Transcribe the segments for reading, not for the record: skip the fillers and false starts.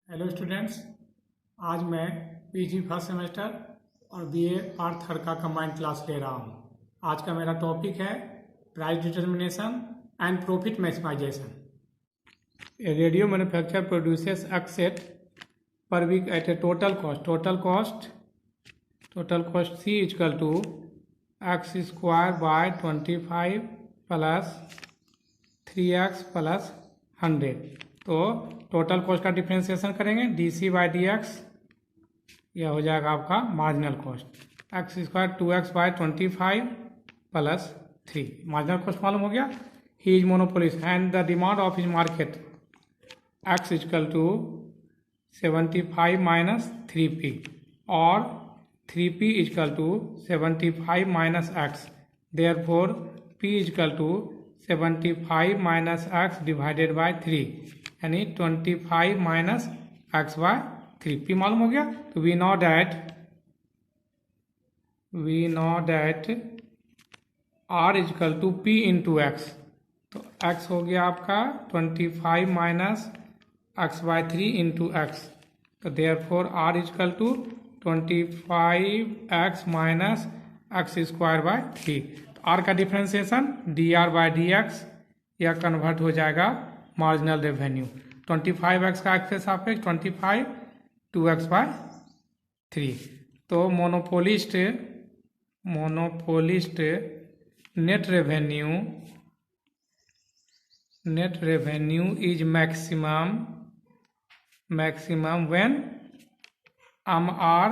Hello students, आज मैं PG first semester और बीए पार्ट थर्ड का कंबाइंड क्लास ले रहा हूँ। आज का मेरा टॉपिक है price determination and profit maximisation. A radio manufacture produces x sets per week at a total cost c equal to x square by 25 plus 3x plus 100। तो total cost का डिफ्रेंसिएशन करेंगे d c by d x, यह हो जाएगा आपका marginal cost. X square 2x bye 25 plus 3, marginal cost मालूम हो गया। He is monopolist and the demand of his market x equal to 75 minus 3p और 3p equal to 75 minus x. Therefore p equal to 75 minus x divided by 3, यानी 25 minus x by 3। p मालूम हो गया। तो we know that r equal to p into x. तो x हो गया आपका 25 minus x by 3 into x. तो therefore r equal to 25x minus x square by 3। तो r का डिफ्रेंसिएशन dr बाय dx, यह कन्वर्ट हो जाएगा मार्जिनल रेवेन्यू। 25x का एक्स के सापेक्ष 25 2x बाय 3। तो monopolist net revenue is maximum when r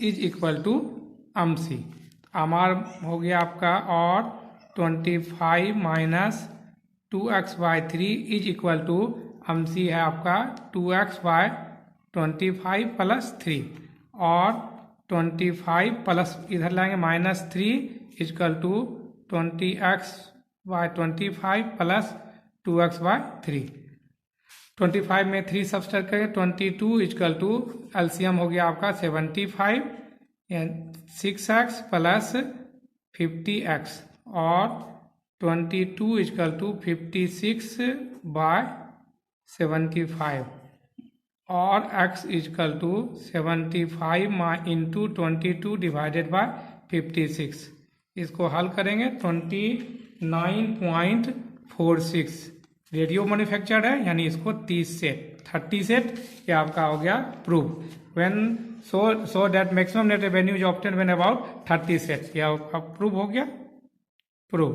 is equal to c। r हो गया आपका और 25 minus 2x by 3 is equal to c है आपका 2x बाय 25 प्लस 3 और 25 प्लस इधर लाएंगे minus 3 equal to 20x by 25 plus 2x by 3। 25 में 3 सब्सट्रैक्ट करेंगे 22 इक्वल टू एलसीएम हो गया आपका 75 6x प्लस 50x और 22 इक्वल टू 56 बाय 75 और x equal to 75 into 22 divided by 56। इसको हल करेंगे 29.46। रेडियो मैन्युफैक्चर्ड है, यानी इसको 30 सेट ये आपका हो गया proof. When so that maximum net revenue is obtained when about 30 set, यह आपका प्रूफ हो गया। Proof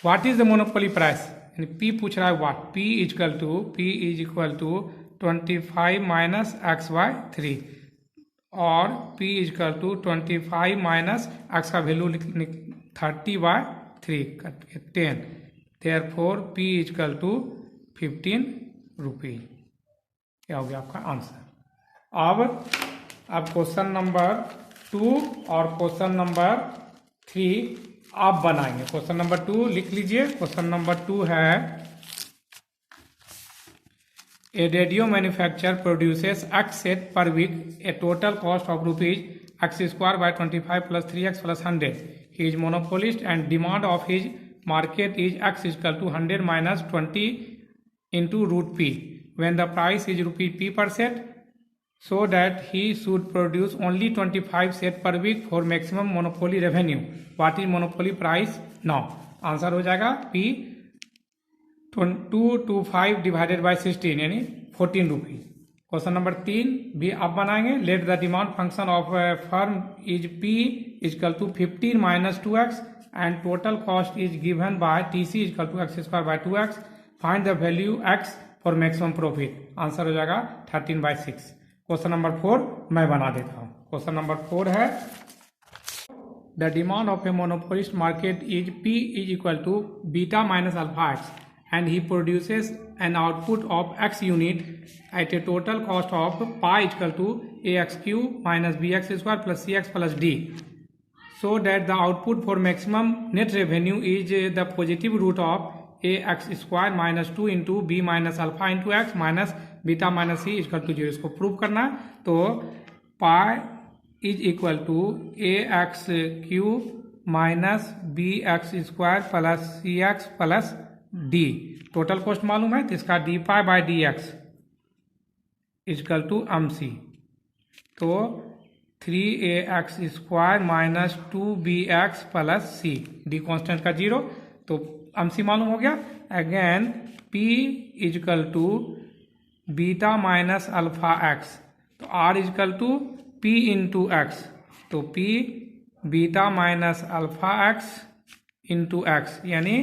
what is the monopoly price, यानी p पूछ रहा है what. p is equal to 25 minus x by 3 और p equal to 25 minus x का value 30 by 3 10। Therefore p equal to 15 rupees. क्या हो गया आपका आंसर। अब क्वेश्चन नंबर 2 और क्वेश्चन नंबर 3 आप बनाएंगे। क्वेश्चन नंबर 2 लिख लीजिए। क्वेश्चन नंबर 2 है a radio manufacture produces x set पर week a total cost of rupees x square by 25 plus 3x plus 100। He is monopolist and demand of his market is x equal to 100 minus 20 into root p when the price is ₹p per set, so that he should produce only 25 set per week for maximum monopoly revenue. What is monopoly price now? Answer हो जाएगा p 225 divided by 16, यानी 14 rupees. Question number 3 भी आप बनाएंगे। Let the demand function of firm is p equal to 15 minus 2x and total cost is given by TC equal to x square by 2x। Find the value x for maximum profit. Answer हो जाएगा 13/6। Question number 4 मैं बना देता हूँ। Question number 4 है the demand of a monopolist market is p is equal to beta minus alpha x and he produces an output of x unit at a total cost of pi equal to ax³ minus bx square plus cx plus d, so that the output for maximum net revenue is the positive root of ax square minus 2 into b minus alpha into x minus beta minus c equal to 0। इसको prove करना है। तो pi is equal to ax³ minus bx square plus cx plus d। Total cost मालूम है तो इसका dy by dx equal to MC. तो 3ax² minus 2bx plus c, d constant का 0, तो अमसी मालूम हो गया। Again p is equal to beta minus alpha x, तो r is equal to p into x, तो p beta minus alpha x into x, यानी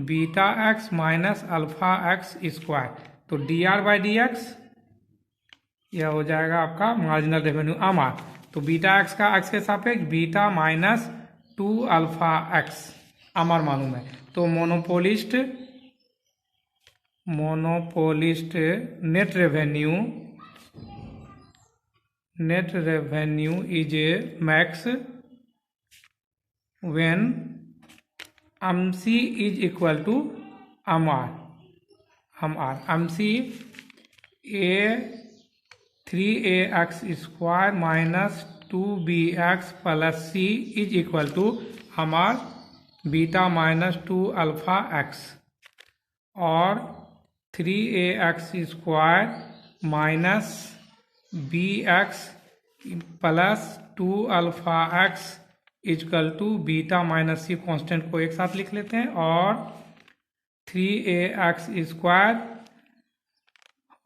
beta x minus alpha x square. तो dr by d x यह हो जाएगा आपका marginal revenue are. तो beta x का एक्स के सापेक्ष beta minus 2 alpha x r मालूम है। तो monopolist net revenue is a max when MC is equal to r. MC a 3ax² minus 2bx plus c is equal to हमार beta minus 2 alpha x, और 3ax² minus bx plus 2 alpha x is equal to beta minus c, constant को एक साथ लिख लेते हैं, और 3ax²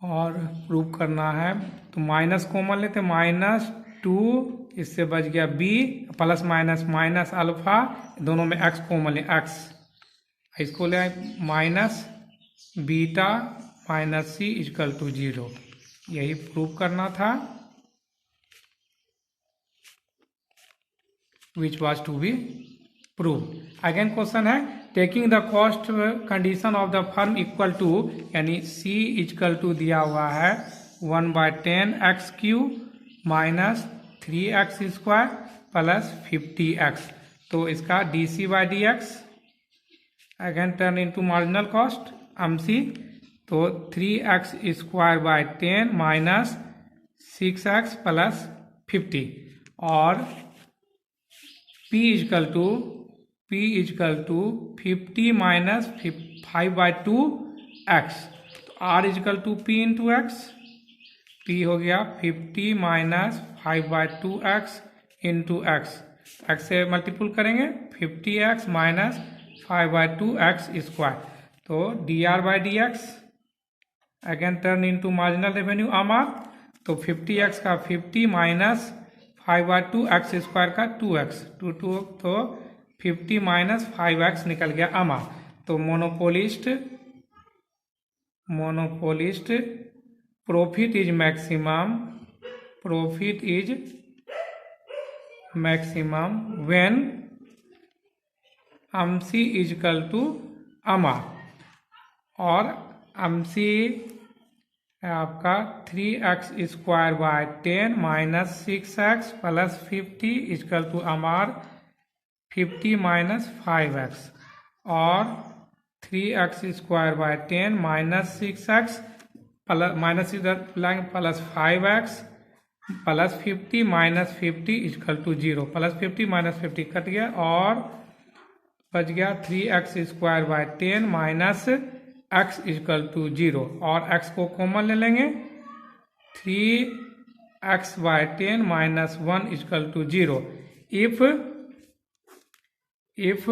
और प्रूव करना है तो माइनस कॉमन लेते हैं, माइनस 2, इससे बच गया b plus minus minus alpha, दोनों में x कॉमन ले, x इसको ले minus beta minus c equal to 0, यही प्रूव करना था, which was to be prove. Again question है taking the cost condition of the firm equal to, यानी c इजकल टू दिया हुआ है 1/10x³ minus 3x² plus 50x, तो इसका dc by d x again turn into marginal cost MC, तो 3x² by 10 minus 6x plus 50, और p is equal to 50 minus 5/2 x, तो r is equal to p into x, p हो गया 50 minus 5/2 x into x, x से multiple करेंगे 50x minus 5/2 x square, तो dr by d x again turn into marginal revenue are, तो 50x का 50 minus 5/2 x square का 2x, तो 50 minus 5x निकल गया आर। तो monopolist profit is maximum when MC equal to r, और MC आपका 3x² by 10 minus 6x plus 50 is equal to r 50 minus 5x, और 3x² by 10 minus 6x plus minus इधर लाएंगे plus 5x plus 50 minus 50 is equal to 0, plus 50 minus 50 cut गया, और बच गया 3x² by 10 minus x is equal to 0, और x को common ले लेंगे, 3x by 10 minus 1 is equal to 0, if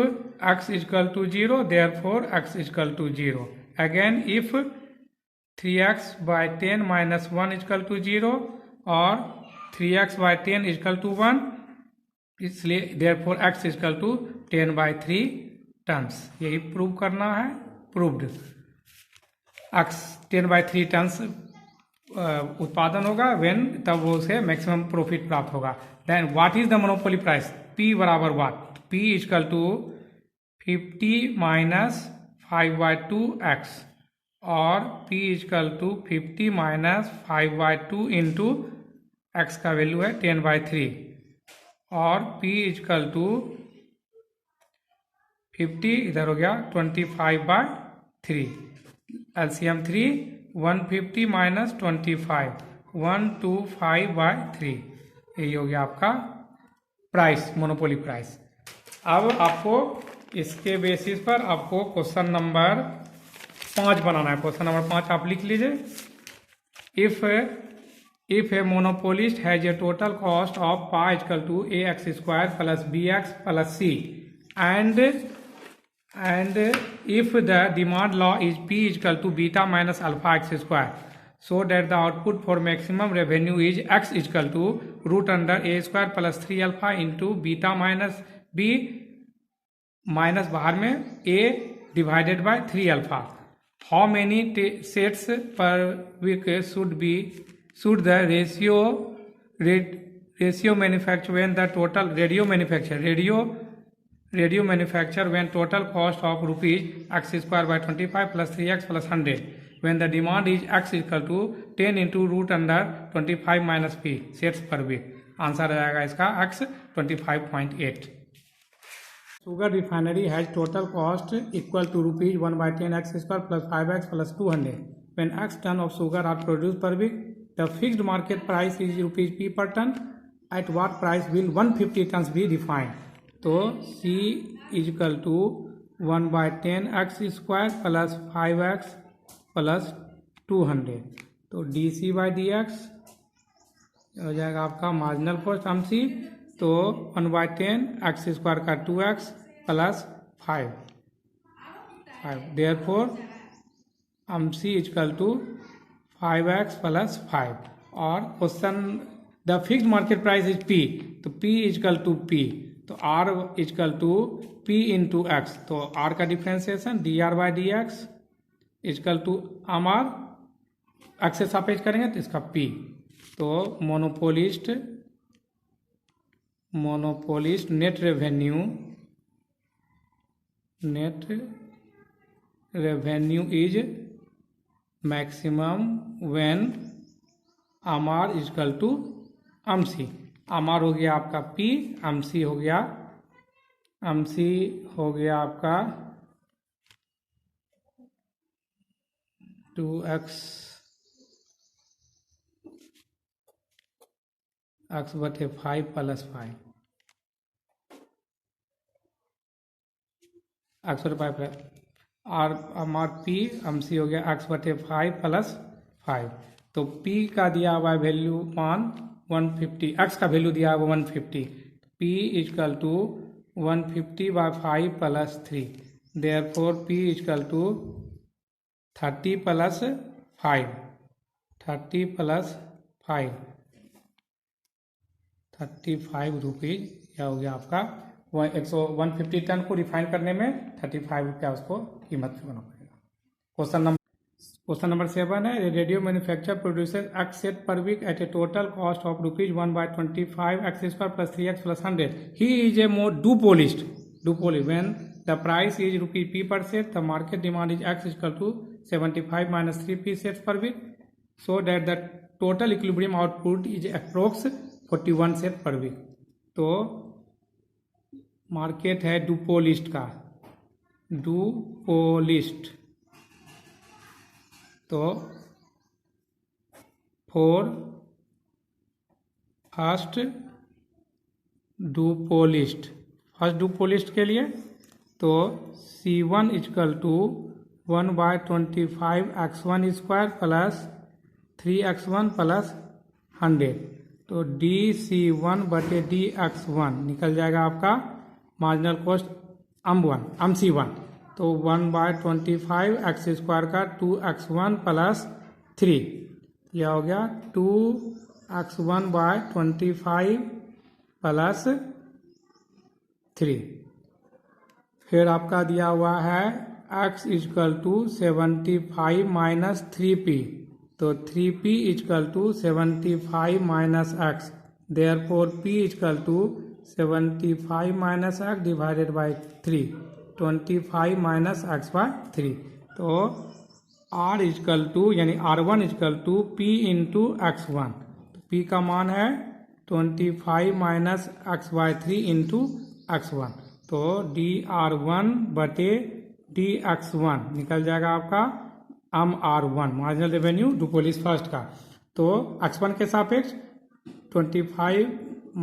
x is equal to 0 therefore x is equal to 0, again if 3x by 10 minus 1 is equal to 0 और 3x by 10 is equal to 1, इसलिए therefore x is equal to 10/3 tons, यही prove करना है, proved. x 10/3 turns उत्पादन होगा when, तब वो उसे मैक्सिमम प्रॉफिट प्राप्त होगा। Then what is the monopoly price, p बराबर what, p is equal to 50 minus 5/2 x, और p is equal to 50 minus 5/2 into x का वैल्यू है 10/3, और p इजकल टू 50 इधर हो गया 25/3, एलसीएम 3, 150 माइनस 25, 125/3, यही हो गया आपका प्राइस, मोनोपोली प्राइस। अब आपको इसके बेसिस पर आपको क्वेश्चन नंबर 5 बनाना है। क्वेश्चन नंबर 5 आप लिख लीजिए। if a monopolist has a total cost of pi equal to ax square plus bx plus c, and if the demand law is p equal to beta minus alpha x square, so that the output for maximum revenue is x equal to root under a square plus 3 alpha into beta minus b minus बाहर में a divided by 3 alpha. How many sets per week should the ratio manufacture when the total radio manufacture when total cost of rupees x square by 25 plus 3x plus 100, when the demand is x equal to 10 into root under 25 minus p sets per week. Answer आ जाएगा इसका x 25.8. Sugar refinery has total cost equal to rupees 1 by 10 x square plus 5x plus 200. When x ton of sugar are produced per week, the fixed market price is rupees p per ton. At what price will 150 tons be refined? तो C is equal to 1 by 10 x square plus 5x plus 200. तो dc by dx हो जाएगा आपका marginal cost MC. तो 1 by 10 x square का 2x plus 5. Therefore MC equal to 5x plus 5. और question the fixed market price is P, तो P equal to P, तो R equal to P into x. तो R का differentiation dr by d x equal to MR, x से सापेक्ष करेंगे तो इसका P. तो monopolist net revenue is maximum when MR equal to MC. MR हो गया आपका P, MC हो गया आपका 2x x बटे 5 प्लस 5 x बटे 5 प्लस और हमार P MC हो गया x बटे 5 प्लस 5. तो P का दिया हुआ वैल्यू मान 150, x का वैल्यू दिया हुआ 150. P equal to 150 by 5 plus 3. Therefore P equal to 30 plus 5, 30 plus 5, 35 rupees. क्या हो गया आपका 150 टन को रिफाइन करने में 35 रुपया उसको कीमत चुकाना पड़ेगा. क्वेश्चन नंबर 7 है. Radio manufacture producer x set पर week at a total cost of rupees 1 by 25 x square plus 3x plus 100. He is a dupolist. When the price is rupee p per set, the market demand is x equal to 75 minus 3p sets per week, so that the total equilibrium output is approx 41 set per week. तो market है डुपोलिस्ट का, डुपोलिस्ट. तो for first डुपोलिस्ट के लिए तो C1 equal to 1 by 25 x1 square plus 3x1 plus 100. तो DC1 बटे DX1 निकल जाएगा आपका मार्जिनल कॉस्ट MC1. तो 1 by 25 x स्क्वायर का 2x1 प्लस 3, यह हो गया 2x1 by 25 प्लस 3. फिर आपका दिया हुआ है x equal to 75 minus 3p. तो 3p equal to 75 minus x. Therefore p equal to 75 minus x divided by 3, 25 minus x by 3. तो r इक्वल टू यानी R1 equal to p into x1. तो p का मान है 25 minus x by 3 into x1. तो dr1 बटे dx1 निकल जाएगा आपका MR1 मार्जिनल रेवेन्यू डुपोलिस्ट फर्स्ट का. तो x1 के सापेक्ष 25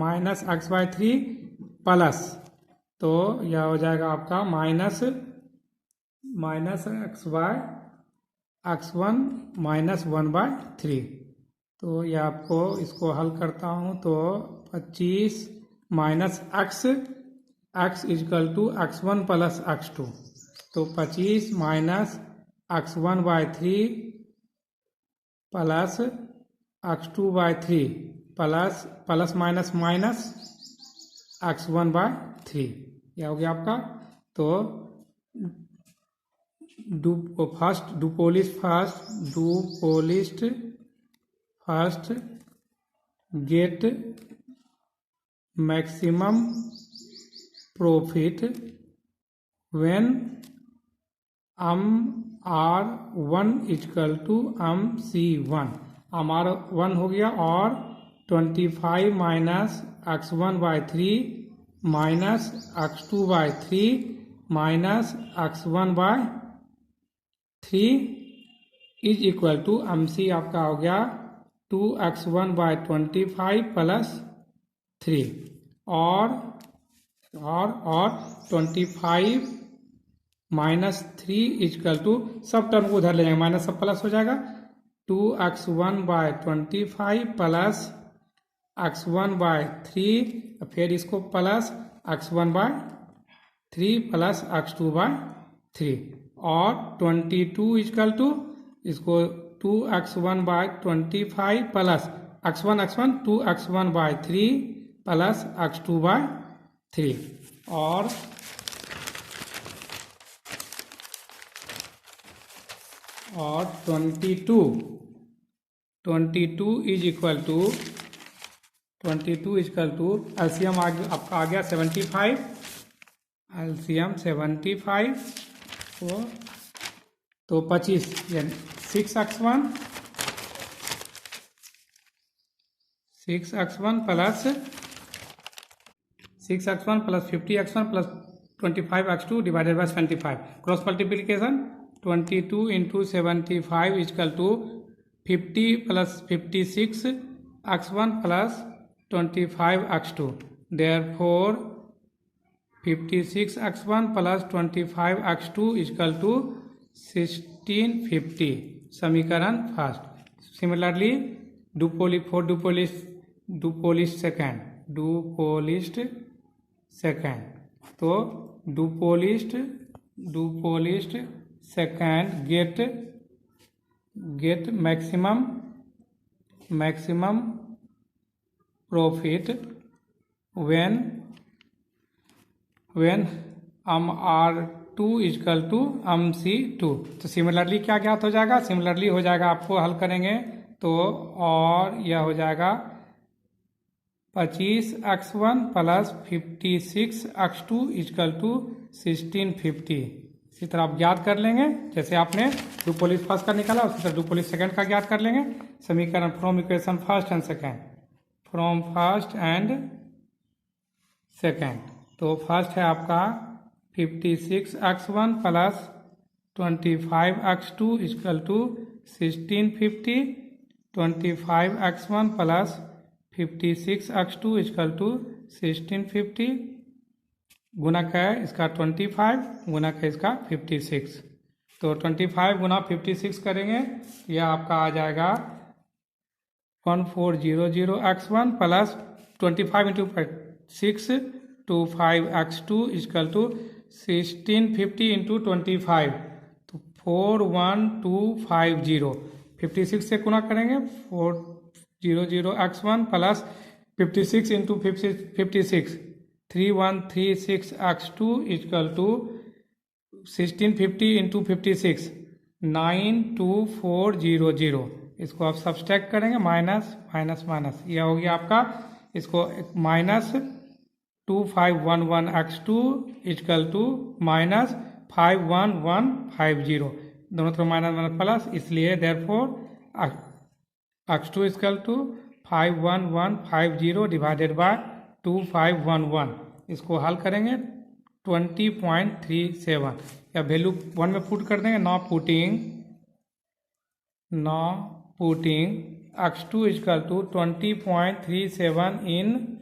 माइनस x बाई 3 प्लस, तो यह हो जाएगा आपका minus x by x1 minus 1 by 3. तो ये आपको इसको हल करता हूँ तो 25 minus x, x is equal to x1 plus x2, तो 25 minus x1 by 3 plus x2 by 3 plus plus minus minus x1 by 3, यह हो गया आपका। तो first get maximum profit when R1 is equal to C1, R1 हो गया और 25 minus x1 by 3 minus x2 by 3 minus x1 by 3 is equal to MC आपका हो गया 2x1 बाय 25 प्लस 3 और 25 माइनस 3 इजकल टू, सब टर्म को उधर ले जाएंगे, माइनस सब प्लस हो जाएगा, 2x1 by 25 plus x1 by 3, फिर इसको plus x1 by 3 plus x2 by 3 और 22 इजकल टू इसको 2x1 by 25 plus x1 2x1 by 3 plus x2 by 3 और 22 इज इक्वल टू एलसीएम आपका आ गया 75, एलसीएम 75 तो 25 यानी 6x1 plus 50x1 plus 25x2 divided by 75, cross multiplication 22 into 75 equal to 50 plus 56 x1 plus 25 x2, therefore 56 x1 plus 25 x2 is equal to 1650, समीकरण first. Similarly duopolist second, तो duopolist second get maximum profit when R2 equal to MC2, तो similarly क्या ज्ञात हो जाएगा, similarly हो जाएगा आपको हल करेंगे तो, और यह हो जाएगा 25x1 plus 56x2 is equal to 1650, इसी तरह आप ज्ञात कर लेंगे जैसे आपने डुपोलिस्ट फर्स्ट का निकाला उसी तरह डुपोलिस्ट सेकंड का ज्ञात कर लेंगे। समीकरण from equation first and second, तो फर्स्ट है आपका 56x1 plus 25x2 is equal to 1650, 25x1 plus 56x2 is equal to 1650, गुणक है इसका 25, गुणक है इसका 56, तो 25 गुना 56 करेंगे यह आपका आ जाएगा 1400x1 plus 25 into 6 25x2 is equal to 1650 into 25, तो 41250, 56 से गुना करेंगे 400x1 plus 56 into 56 3136x2 is equal to 1650 into 56 92400, इसको आप सब्सट्रैक्ट करेंगे माइनस माइनस माइनस, यह हो गया आपका, इसको minus 2511x2 is equal to minus 51150, दोनों तरफ माइनस माइनस प्लस, इसलिए therefore x2 is equal to 51150 divided by 2511, इसको हल करेंगे 20.37, या वैल्यू 1 में पुट कर देंगे, not putting x2 is equal to 20.37 in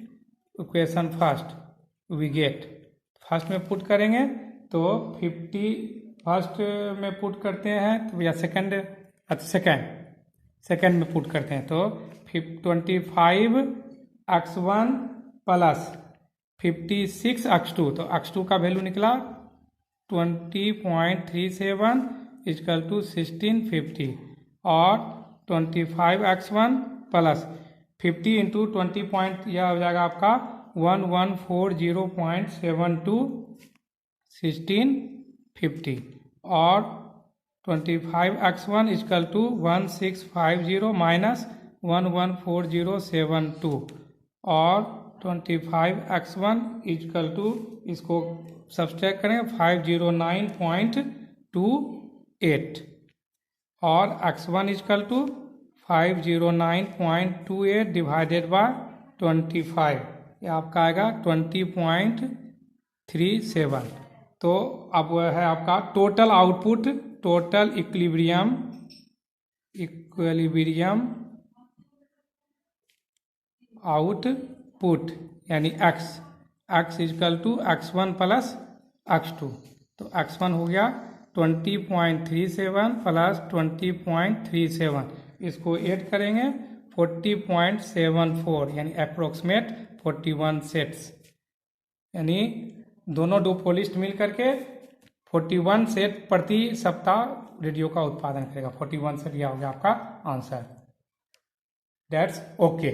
equation first, we get first में पुट करेंगे तो 50 फर्स्ट में पुट करते हैं तो या सेकंड में पुट करते हैं तो 25x1 प्लस 56x2, तो x2 का वैल्यू निकला 20.37 इजकल टू 1650 और 25x1 प्लस 50 इंटू 20 पॉइंट, यह हो जाएगा आपका 1140.72 1650 और 25x1 इजकल टू 1650 माइनस 114072 और 25x1 इजकल टू, इसको सब्सट्रैक्ट करें 509.28 और x1 is equal to 509.28 divided by 25, ये आपका आएगा 20.37। तो अब वह है आपका total output, total equilibrium output यानी x is equal to x1 plus x2, तो x1 हो गया 20.37 प्लस 20.37, इसको ऐड करेंगे 40.74 यानी अप्रोक्सीमेट 41 सेट्स, यानी दोनों डुओपोलिस्ट मिल करके 41 सेट प्रति सप्ताह रेडियो का उत्पादन करेगा। 41 सेट, यह हो गया आपका आंसर। That's okay.